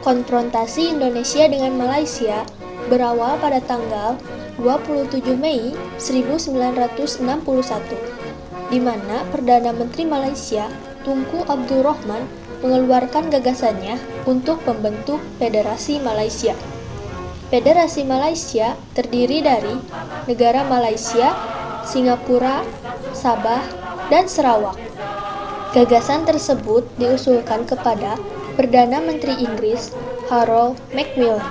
Konfrontasi Indonesia dengan Malaysia berawal pada tanggal 27 Mei 1961, di mana Perdana Menteri Malaysia Tunku Abdul Rahman mengeluarkan gagasannya untuk membentuk Federasi Malaysia. Federasi Malaysia terdiri dari negara Malaysia, Singapura, Sabah, dan Sarawak. Gagasan tersebut diusulkan kepada Perdana Menteri Inggris Harold Macmillan.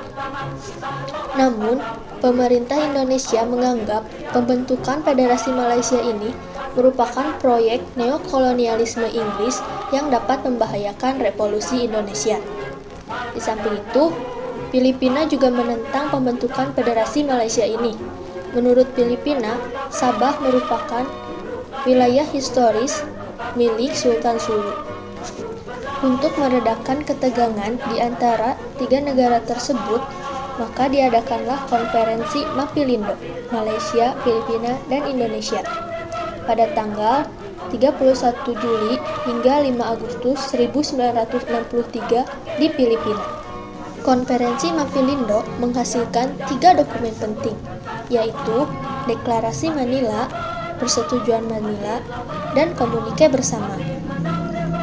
Namun, pemerintah Indonesia menganggap pembentukan Federasi Malaysia ini merupakan proyek neokolonialisme Inggris yang dapat membahayakan revolusi Indonesia. Di samping itu, Filipina juga menentang pembentukan Federasi Malaysia ini. Menurut Filipina, Sabah merupakan wilayah historis milik Sultan Sulu. Untuk meredakan ketegangan di antara tiga negara tersebut, maka diadakanlah konferensi Mappilindo, Malaysia, Filipina, dan Indonesia pada tanggal 31 Juli hingga 5 Agustus 1963 di Filipina. Konferensi Mappilindo menghasilkan 3 dokumen penting, yaitu Deklarasi Manila, Persetujuan Manila, dan Komunike Bersama.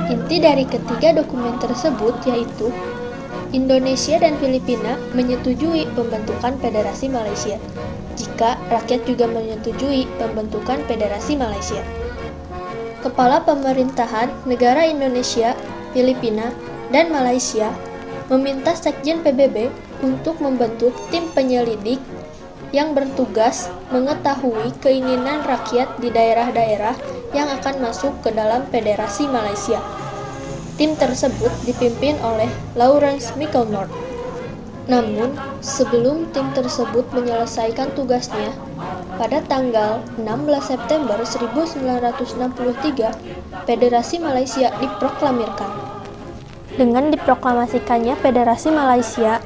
Inti dari ketiga dokumen tersebut yaitu Indonesia dan Filipina menyetujui pembentukan Federasi Malaysia, jika rakyat juga menyetujui pembentukan Federasi Malaysia. Kepala pemerintahan negara Indonesia, Filipina, dan Malaysia meminta Sekjen PBB untuk membentuk tim penyelidik yang bertugas mengetahui keinginan rakyat di daerah-daerah yang akan masuk ke dalam Federasi Malaysia. Tim tersebut dipimpin oleh Lawrence Michelmore. Namun, sebelum tim tersebut menyelesaikan tugasnya, pada tanggal 16 September 1963, Federasi Malaysia diproklamirkan. Dengan diproklamasikannya Federasi Malaysia,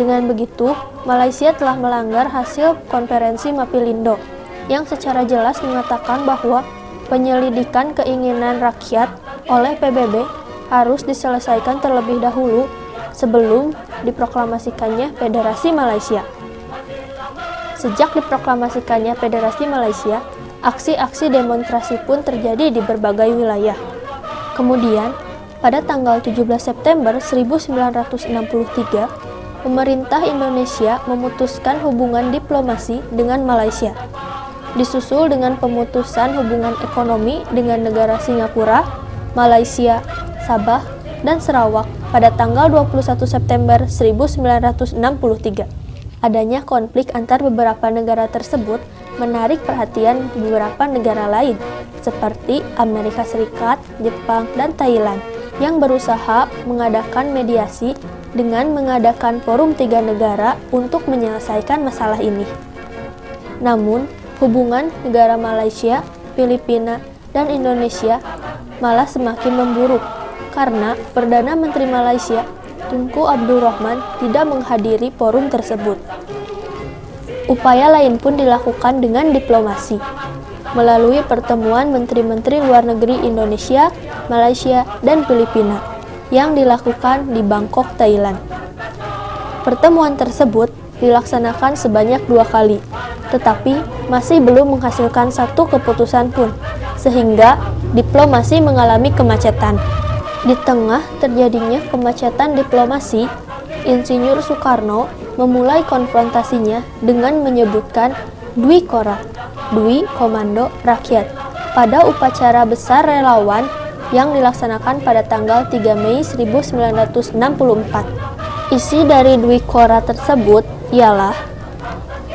dengan begitu, Malaysia telah melanggar hasil konferensi Mappilindo, yang secara jelas mengatakan bahwa penyelidikan keinginan rakyat oleh PBB harus diselesaikan terlebih dahulu sebelum diproklamasikannya Federasi Malaysia. Sejak diproklamasikannya Federasi Malaysia, aksi-aksi demonstrasi pun terjadi di berbagai wilayah. Kemudian, pada tanggal 17 September 1963, pemerintah Indonesia memutuskan hubungan diplomasi dengan Malaysia, disusul dengan pemutusan hubungan ekonomi dengan negara Singapura, Malaysia, Sabah, dan Sarawak pada tanggal 21 September 1963. Adanya konflik antar beberapa negara tersebut menarik perhatian beberapa negara lain, seperti Amerika Serikat, Jepang, dan Thailand, yang berusaha mengadakan mediasi dengan mengadakan forum 3 negara untuk menyelesaikan masalah ini. Namun, hubungan negara Malaysia, Filipina, dan Indonesia malah semakin memburuk karena Perdana Menteri Malaysia Tunku Abdul Rahman tidak menghadiri forum tersebut. Upaya lain pun dilakukan dengan diplomasi, melalui pertemuan Menteri-Menteri Luar Negeri Indonesia, Malaysia, dan Filipina yang dilakukan di Bangkok, Thailand. Pertemuan tersebut dilaksanakan sebanyak 2 kali, tetapi masih belum menghasilkan satu keputusan pun, sehingga diplomasi mengalami kemacetan. Di tengah terjadinya kemacetan diplomasi, Insinyur Soekarno memulai konfrontasinya dengan menyebutkan Dwi Kora, Dwi Komando Rakyat, pada upacara besar relawan yang dilaksanakan pada tanggal 3 Mei 1964. Isi dari Dwi Kora tersebut ialah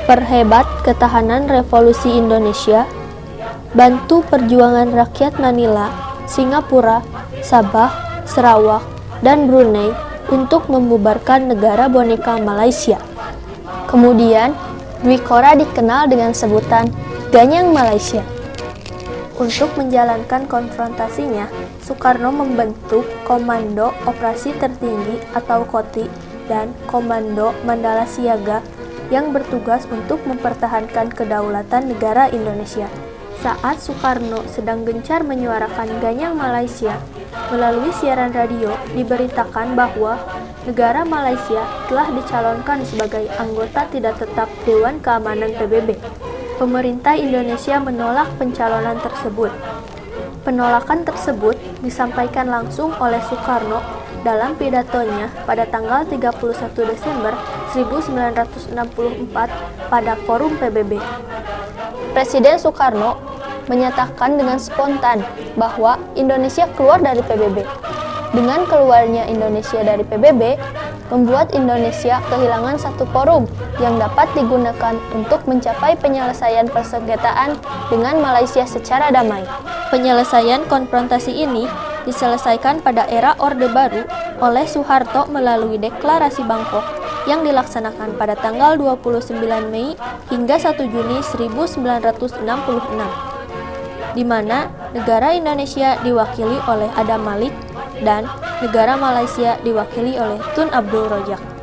perhebat ketahanan revolusi Indonesia, bantu perjuangan rakyat Manila, Singapura, Sabah, Sarawak, dan Brunei untuk membubarkan negara boneka Malaysia. Kemudian, Dwi Kora dikenal dengan sebutan Ganyang Malaysia. Untuk menjalankan konfrontasinya, Soekarno membentuk Komando Operasi Tertinggi atau KOTI dan Komando Mandala Siaga yang bertugas untuk mempertahankan kedaulatan negara Indonesia. Saat Soekarno sedang gencar menyuarakan Ganyang Malaysia, melalui siaran radio diberitakan bahwa negara Malaysia telah dicalonkan sebagai anggota tidak tetap Dewan Keamanan PBB. Pemerintah Indonesia menolak pencalonan tersebut. Penolakan tersebut disampaikan langsung oleh Soekarno dalam pidatonya pada tanggal 31 Desember 1964 pada Forum PBB. Presiden Soekarno menyatakan dengan spontan bahwa Indonesia keluar dari PBB. Dengan keluarnya Indonesia dari PBB, membuat Indonesia kehilangan satu forum yang dapat digunakan untuk mencapai penyelesaian persengketaan dengan Malaysia secara damai. Penyelesaian konfrontasi ini diselesaikan pada era Orde Baru oleh Soeharto melalui Deklarasi Bangkok yang dilaksanakan pada tanggal 29 Mei hingga 1 Juni 1966, di mana negara Indonesia diwakili oleh Adam Malik dan negara Malaysia diwakili oleh Tun Abdul Rojak.